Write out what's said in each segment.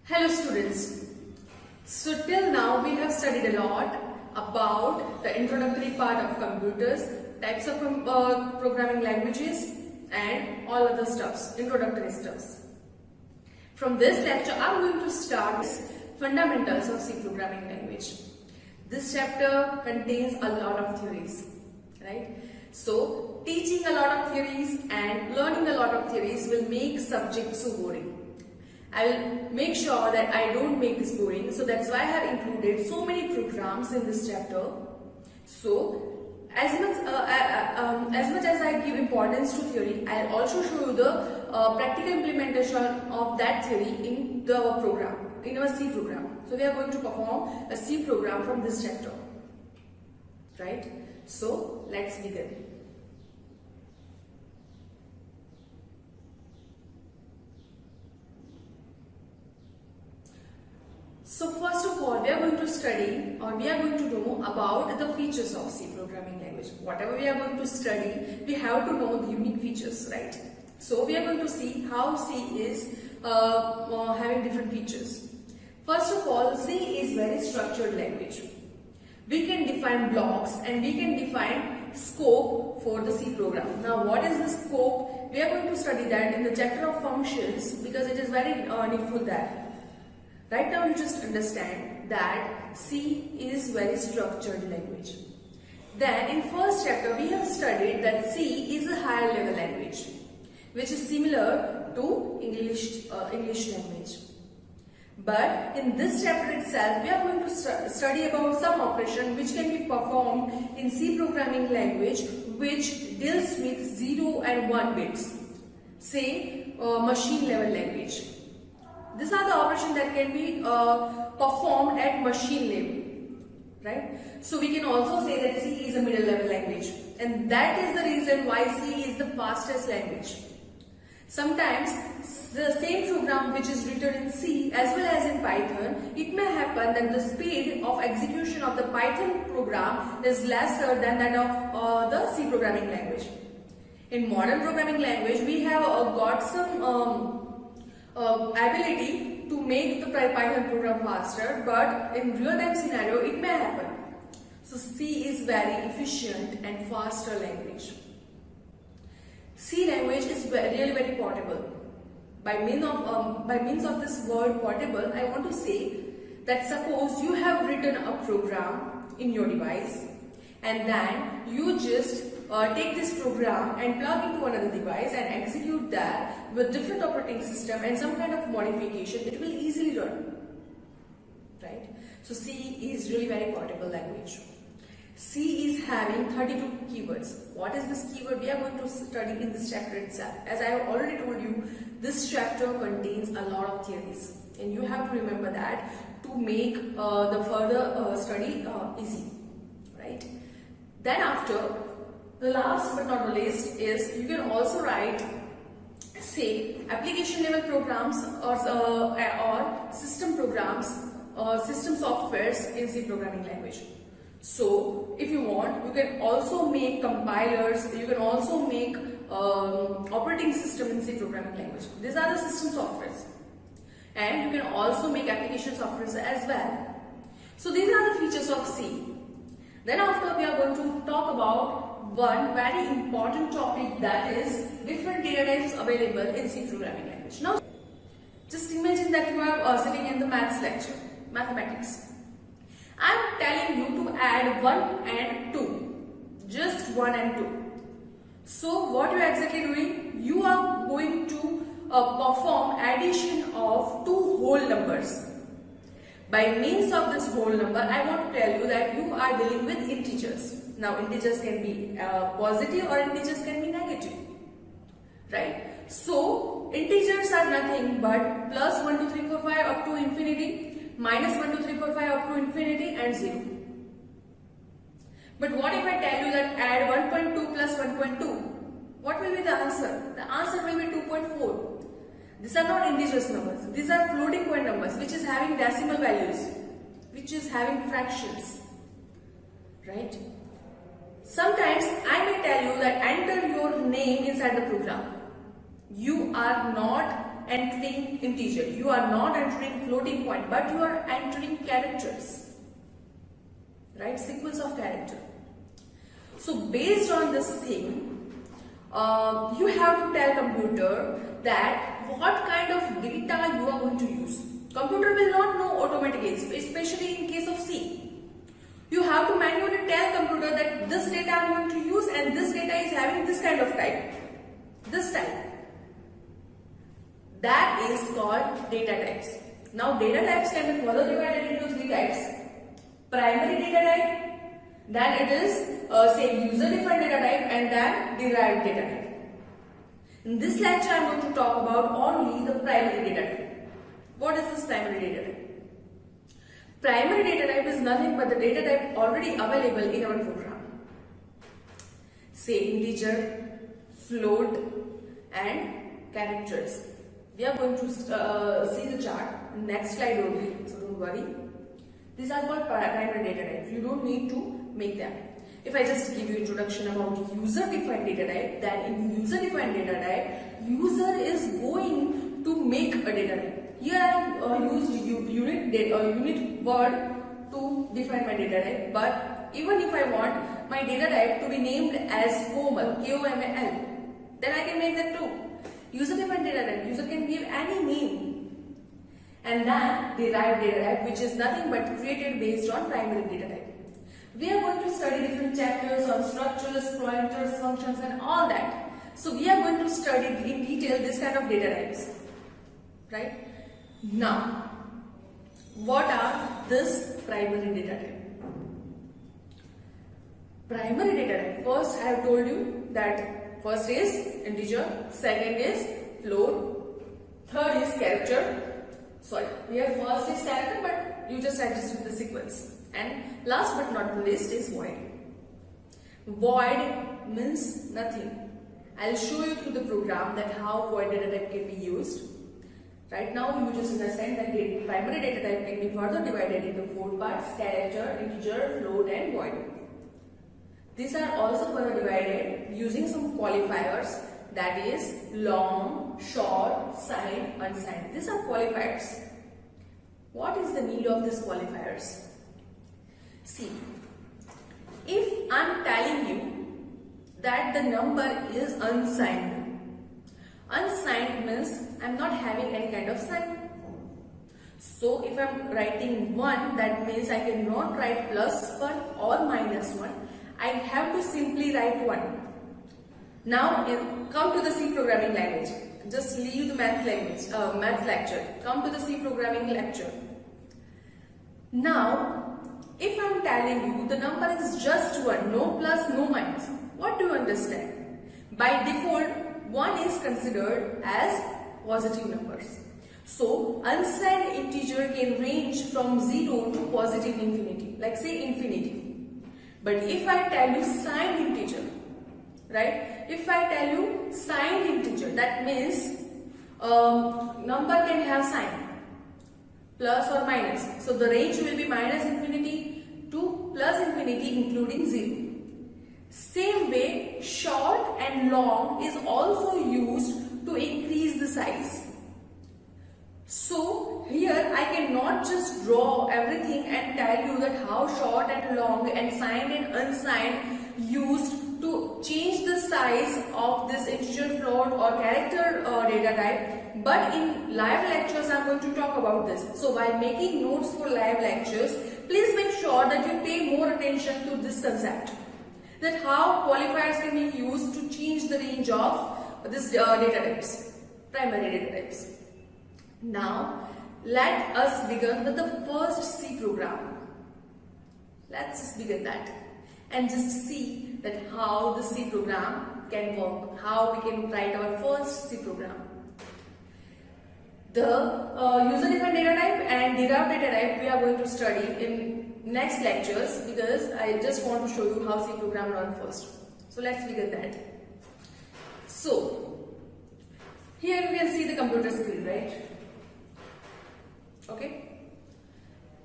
Hello students. So till now we have studied a lot about the introductory part of computers, types of programming languages and all other stuffs, introductory stuffs. From this lecture I am going to start with fundamentals of C programming language. This chapter contains a lot of theories, right? So teaching a lot of theories and learning a lot of theories will make subject so boring. I will make sure that I don't make this boring, so that's why I have included so many programs in this chapter. So as much as I give importance to theory, I'll also show you the practical implementation of that theory in the program, in our C program. So we are going to perform a C program from this chapter, right? So let's begin. So first of all, we are going to study or we are going to know about the features of C programming language. Whatever we are going to study, we have to know the unique features, right? So we are going to see how C is having different features. First of all, C is very structured language. We can define blocks and we can define scope for the C program. Now what is the scope? We are going to study that in the chapter of functions because it is very needful there. Right now you just understand that C is very structured language. Then in first chapter we have studied that C is a higher level language which is similar to English language. But in this chapter itself we are going to study about some operation which can be performed in C programming language which deals with 0 and 1 bits. Say machine level language. These are the operations that can be performed at machine level, right? So we can also say that C is a middle level language, and that is the reason why C is the fastest language. Sometimes the same program which is written in C as well as in Python, it may happen that the speed of execution of the Python program is lesser than that of the C programming language. In modern programming language, we have got some ability to make the Python program faster, but in real-time scenario it may happen. So C is very efficient and faster language. C language is really very portable. By means of this word portable, I want to say that suppose you have written a program in your device and then you just take this program and plug into another device and execute that with different operating system and some kind of modification, it will easily run, right? So C is really very portable language. C is having 32 keywords. What is this keyword? We are going to study in this chapter itself. As I have already told you, this chapter contains a lot of theories and you have to remember that to make the further study easy, right? Then after, the last but not the least is you can also write, say, application level programs or system programs, system softwares in C programming language. So if you want, you can also make compilers, you can also make operating system in C programming language. These are the system softwares. And you can also make application softwares as well. So these are the features of C. Then after we are going to talk about one very important topic, that is different data types available in C programming language. Now just imagine that you are sitting in the maths lecture, mathematics. I am telling you to add 1 and 2, just 1 and 2. So what you are exactly doing? You are going to perform addition of two whole numbers. By means of this whole number, I want to tell you that you are dealing with integers. Now integers can be positive or integers can be negative, right? So integers are nothing but plus 1, 2, 3, 4, 5 up to infinity, minus 1, 2, 3, 4, 5 up to infinity, and 0. But what if I tell you that add 1.2 plus 1.2? What will be the answer? The answer will be 2.4. These are not integers numbers. These are floating point numbers, which is having decimal values, which is having fractions, right? Sometimes I may tell you that enter your name inside the program. You are not entering integer, you are not entering floating point, but you are entering characters, right? Sequence of character. So based on this thing, you have to tell computer that what kind of data you are going to use. Computer will not know automatically, especially in case of C. You have to manually tell computer that this data I am going to use and this data is having this kind of type, this type. That is called data types. Now data types can be further divided into three types. Primary data type, then it is say user defined data type, and then derived data type. In this lecture I am going to talk about only the primary data type. What is this primary data type? Primary data type is nothing but the data type already available in our program. Say integer, float, and characters. We are going to see the chart next slide only, so don't worry. These are called primary data types. You don't need to make them. If I just give you introduction about user defined data type, then in user defined data type, user is going to make a data type. Here I have used unit word to define my data type, but even if I want my data type to be named as Komal, K-O-M-A-L, then I can make that too. User defined data type, user can give any name. And then derived data type, which is nothing but created based on primary data type. We are going to study different chapters on structures, pointers, functions, and all that. So we are going to study in detail this kind of data types, right? Now, what are this primary data type? Primary data type. First, I have told you that first is integer, second is float, third is character. Sorry, here first is character, but you just adjust with the sequence. And last but not the least is void. Void means nothing. I'll show you through the program that how void data type can be used. Right now you just understand that the primary data type can be further divided into four parts: character, integer, float, and void. These are also further divided using some qualifiers, that is long, short, signed, unsigned. These are qualifiers. What is the need of these qualifiers? See, if I am telling you that the number is unsigned, unsigned means I am not having any kind of sign. So if I am writing 1, that means I cannot write plus 1 or minus 1. I have to simply write 1. Now come to the C programming language. Just leave the math lecture. Come to the C programming lecture. Now, if I am telling you the number is just 1, no plus, no minus, what do you understand? By default, 1 is considered as positive numbers. So, unsigned integer can range from 0 to positive infinity, like say infinity. But if I tell you signed integer, right? If I tell you signed integer, that means number can have sign, plus or minus. So the range will be minus infinity to plus infinity including 0. Same way, short and long is also used to increase the size. So here I cannot just draw everything and tell you that how short and long and and signed and unsigned used to change the size of this integer, float or character data type. But in live lectures I'm going to talk about this. So while making notes for live lectures, please make sure that you pay more attention to this concept, that how qualifiers can be used to change the range of this data types, primary data types. Now let us begin with the first C program. Let's just begin that and just see that how the C program can work, how we can write our first C program. The user-defined data type and derived data type we are going to study in next lectures, because I just want to show you how C program run first. So let's begin that. So here you can see the computer screen, right? Okay.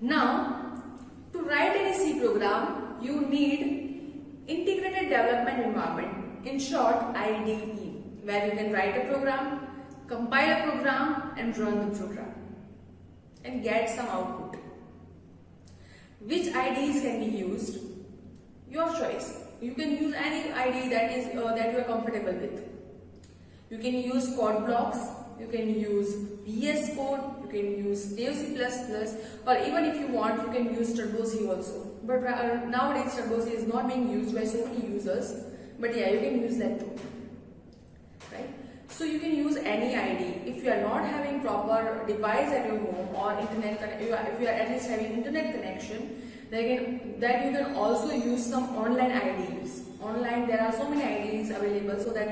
Now to write any C program, you need integrated development environment, in short IDE, where you can write a program, compile a program and run the program and get some output. Which IDEs can be used? Your choice. You can use any IDE that is that you are comfortable with. You can use Code Blocks, you can use VS Code, you can use Dev C++, or even if you want, you can use Turbo C also. But nowadays Turbo C is not being used by so many users. But yeah, you can use that too. Right? So you can use any IDE. If you are not having proper device at your home or internet, if you are at least having internet connection, then you can also use some online IDEs. Online there are so many IDEs available, so that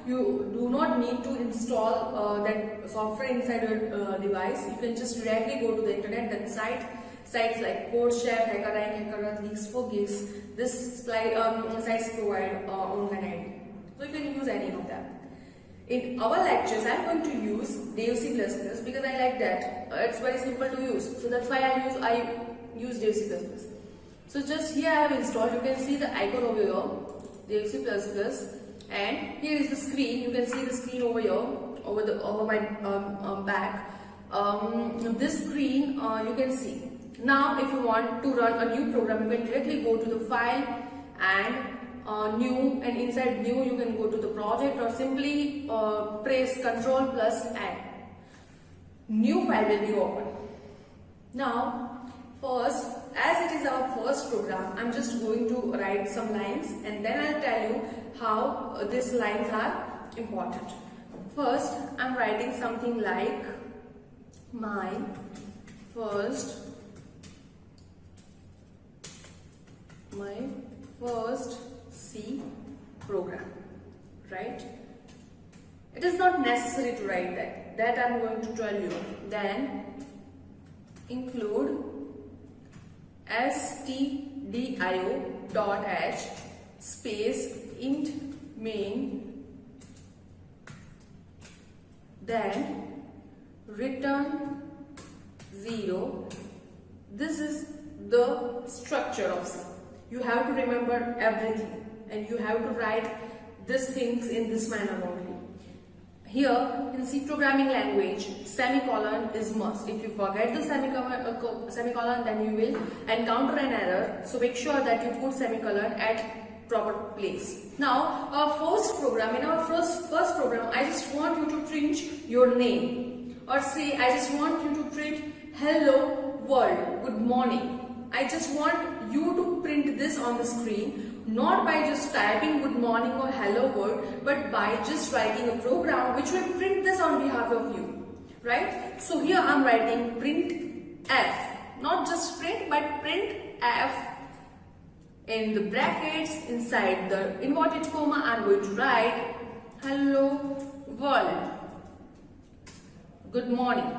you do not need to install that software inside your device. You can just directly go to the internet, that sites like CodeChef, HackerRank, HackerRank, Geeks4Geeks. This sites provide online IDE, so you can use any of them. In our lectures, I am going to use Dev C++ because I like that. It's very simple to use, so that's why I use Dev C++. So just here I have installed. You can see the icon over here, Dev C++, and here is the screen. You can see the screen over here, over my back. This screen you can see. Now, if you want to run a new program, you can directly go to the file and new, and inside new you can go to the project or simply press Ctrl+N. New file will be open. Now first, as it is our first program, I'm just going to write some lines and then I'll tell you how these lines are important. First, I'm writing something like my first C program, right? It is not necessary to write that I'm going to tell you. Then include stdio.h space int main, then return 0. This is the structure of C. You have to remember everything and you have to write these things in this manner only. Here in C programming language, semicolon is must. If you forget the semicolon, then you will encounter an error. So make sure that you put semicolon at proper place. Now our first program, in our first program, I just want you to print your name, or say I just want you to print hello world, good morning. I just want you to print this on the screen, not by just typing good morning or hello world, but by just writing a program which will print this on behalf of you, right? So here I'm writing print F, not just print but print F. In the brackets inside the inverted comma, I'm going to write hello world, good morning.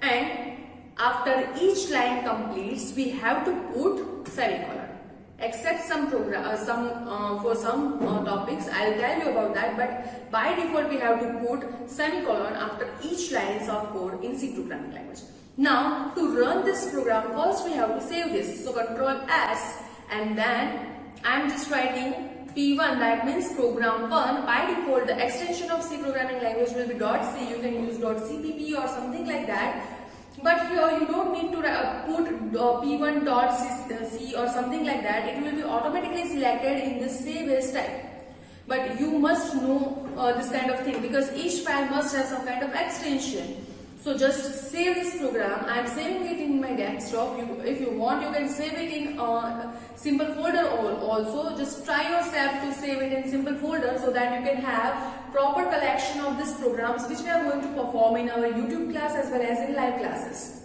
And after each line completes, we have to put semicolon. Except some for some topics, I'll tell you about that. But by default, we have to put semicolon after each lines of code in C programming language. Now, to run this program, first we have to save this. So Ctrl S, and then I'm just writing P1, that means program 1. By default, the extension of C programming language will be .c. You can use .cpp or something like that. But here you don't need to put p1.c or something like that. It will be automatically selected in this save as type. But you must know this kind of thing, because each file must have some kind of extension. So just save this program. I am saving it in my desktop. If you want, you can save it in simple folder also. Just try yourself to save it in simple folder so that you can have proper collection of these programs which we are going to perform in our YouTube class as well as in live classes.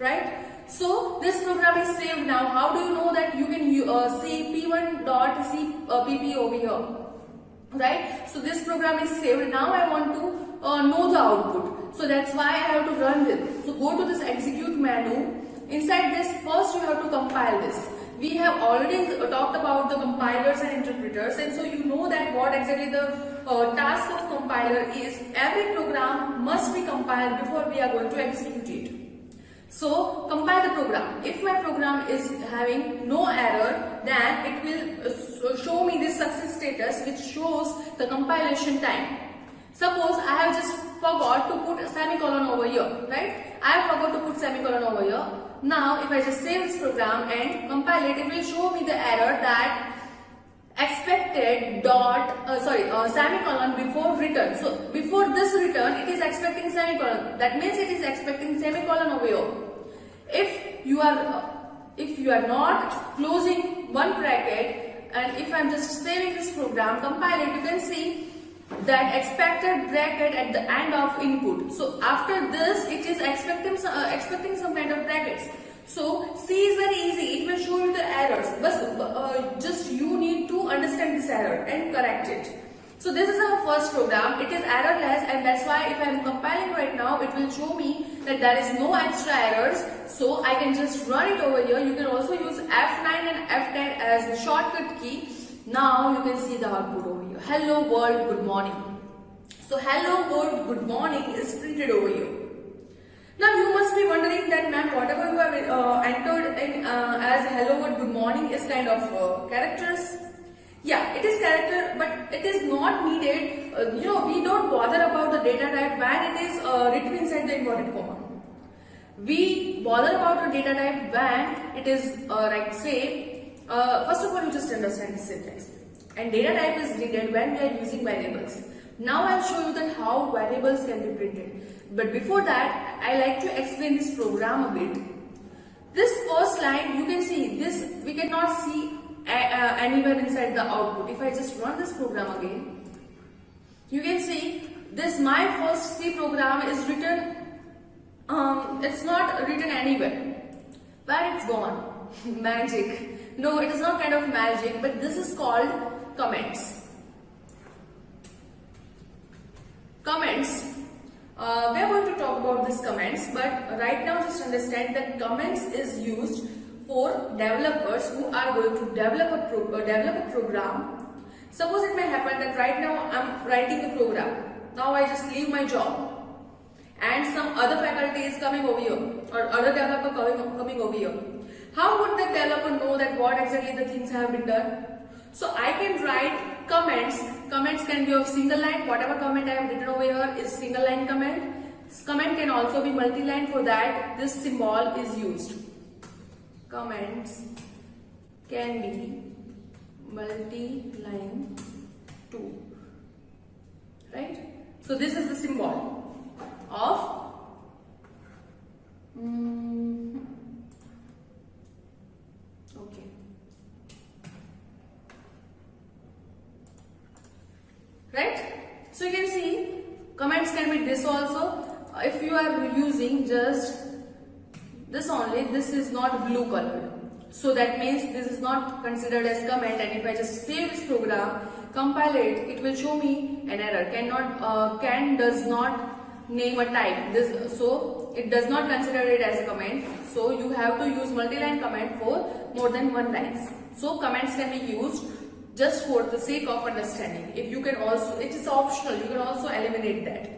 Right? So this program is saved now. How do you know that you can see p1.cpp over here? Right? So this program is saved. Now I want to know the output. So that's why I have to run this. So go to this execute menu. Inside this, first you have to compile this. We have already talked about the compilers and interpreters, and so you know that what exactly the task of compiler is. Every program must be compiled before we are going to execute it. So compile the program. If my program is having no error, then it will show me this success status, which shows the compilation time. Suppose I have just forgot to put a semicolon over here, right? I have forgot to put semicolon over here. Now if I just save this program and compile it, it will show me the error that expected semicolon before return. So before this return, it is expecting semicolon. That means it is expecting semicolon over here. If you are not closing one bracket, and if I am just saving this program, compile it, you can see that expected bracket at the end of input. So after this, it is expecting some kind of brackets. So C is very easy. It will show you the errors. But just you need to understand this error and correct it. So this is our first program. It is errorless, and that's why if I am compiling right now, it will show me that there is no extra errors. So I can just run it over here. You can also use F9 and F10 as a shortcut key. Now you can see the output over here. Hello world, good morning. So hello world, good morning is printed over here. Now you must be wondering that, ma'am, whatever you have entered in as hello world, good morning is kind of characters. Yeah, it is character, but it is not needed. We don't bother about the data type when it is written inside the inverted comma. We bother about the data type when it is like say. First of all, you just understand the syntax. And data type is needed when we are using variables. Now I'll show you that how variables can be printed. But before that, I like to explain this program a bit. This first line, you can see this, we cannot see anywhere inside the output. If I just run this program again, you can see this my first C program is written, it's not written anywhere. But it's gone. Magic. No, it is not kind of magic, but this is called comments. Comments. We are going to talk about these comments, but right now just understand that comments is used for developers who are going to develop a program. Suppose it may happen that right now I am writing a program. Now I just leave my job, and some other faculty is coming over here, or other developer coming over here. How would the developer know that what exactly the things have been done? So I can write comments. Comments can be of single line. Whatever comment I have written over here is single line comment. Comment can also be multi-line. For that, this symbol is used. Comments can be multi-line too. Right? So this is the symbol of okay. Right? So you can see comments can be this also. If you are using just this only, this is not blue colored. So that means this is not considered as comment, and if I just save this program, compile it, it will show me an error. Can does not name a type. So it does not consider it as a comment. So you have to use multi-line comment for more than one lines. So comments can be used just for the sake of understanding. If you can also, it is optional, you can also eliminate that.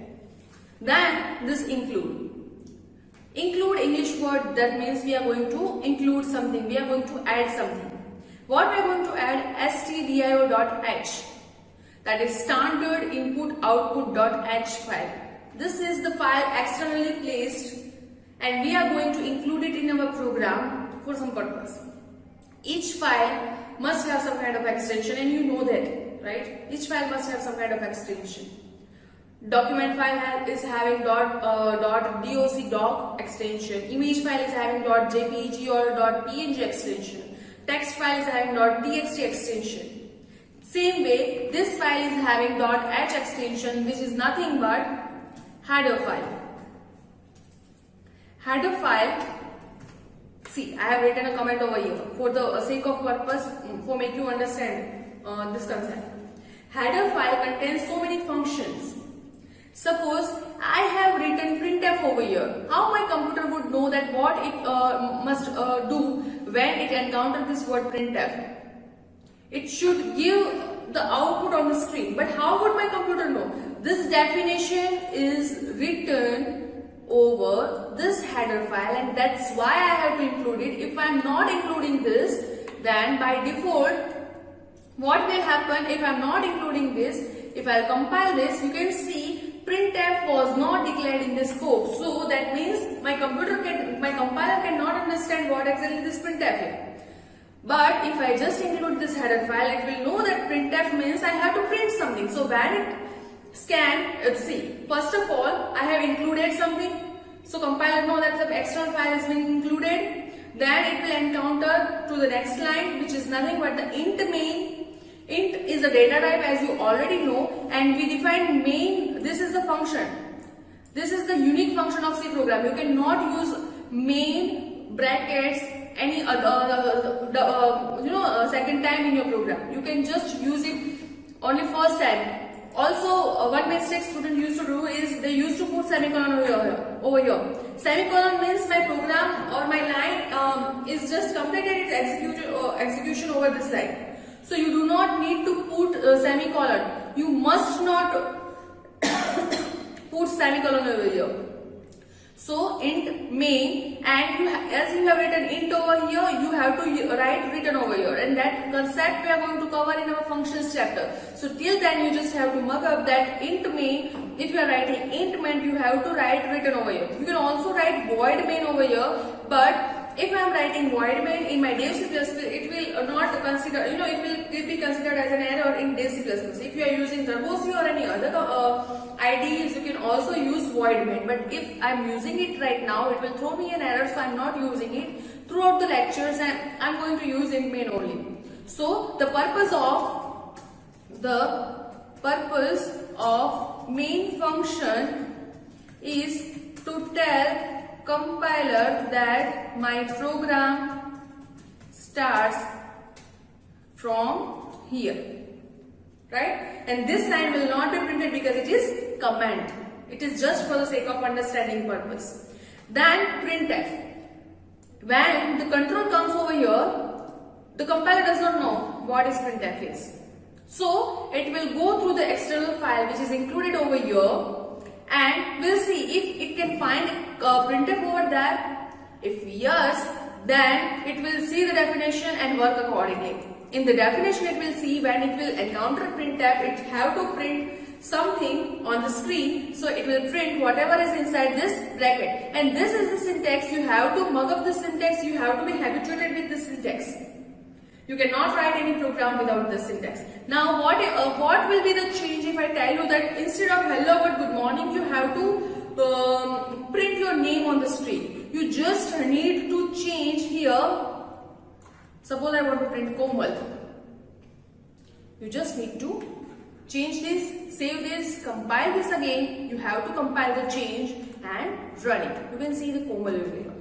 Then this include. Include English word, that means we are going to include something, we are going to add something. What we are going to add? stdio.h, that is standard input output.h file. This is the file externally placed, and we are going to include it in our program for some purpose. Each file must have some kind of extension, and you know that, right? Each file must have some kind of extension. Document file is having .doc extension. Image file is having .jpeg or .png extension. Text file is having .txt extension. Same way, this file is having .h extension, which is nothing but header file. Header file. See, I have written a comment over here for the sake of purpose, for make you understand this concept. Header file contains so many functions. Suppose I have written printf over here. How my computer would know that what it must do when it encounters this word printf? It should give the output on the screen. But how would my computer know? This definition is written over this header file, and that's why I have to include it. If I am not including this, then by default, what will happen if I am not including this? If I compile this, you can see printf was not declared in the scope. So that means my computer my compiler cannot understand what exactly this printf is. But if I just include this header file, it will know that printf means I have to print something. So when it scan, see, first of all, I have included something. So compiler know that the external file is being included. Then it will encounter to the next line, which is nothing but the int main. Int is a data type, as you already know, and we define main. This is the function. This is the unique function of C program. You cannot use main brackets any other second time in your program. You can just use it only first time. Also, one mistake student used to do is they used to put semicolon over here. Semicolon means my program or my line is just completed its execution over this line. So you do not need to put semicolon. You must not put semicolon over here. So int main, and as you have written int over here, you have to write written over here, and that concept we are going to cover in our functions chapter. So till then you just have to mark up that int main. If you are writing int main, you have to write written over here. You can also write void main over here, but if I am writing void main in my Dev C++, it will not consider, it will be considered as an error in Dev C++. If you are using Turbo C or any other IDEs, you can also use void main. But if I am using it right now, it will throw me an error, so I am not using it throughout the lectures, and I am going to use int main only. So the purpose of main function is to tell compiler that my program starts from here, right? And this line will not be printed because it is comment. It is just for the sake of understanding purpose. Then printf. When the control comes over here, the compiler does not know what is printf is. So it will go through the external file which is included over here, and we'll see if it can find printf over there. If yes, then it will see the definition and work accordingly. In the definition, it will see when it will encounter printf, it have to print something on the screen. So it will print whatever is inside this bracket. And this is the syntax. You have to mug up the syntax. You have to be habituated with the syntax. You cannot write any program without this syntax. Now, what will be the change if I tell you that instead of hello but good morning, you have to print your name on the screen? You just need to change here. Suppose I want to print Komal. You just need to change this, save this, compile this again. You have to compile the change and run it. You can see the Komal over here,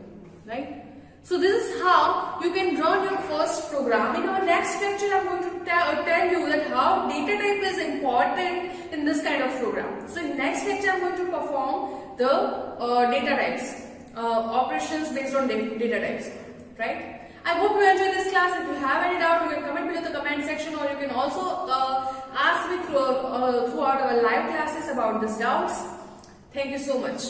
right? So this is how you can run your first program. In our next lecture, I am going to tell you that how data type is important in this kind of program. So in next lecture, I am going to perform the data types, operations based on data types, right? I hope you enjoyed this class. If you have any doubt, you can comment below the comment section, or you can also ask me throughout our live classes about these doubts. Thank you so much.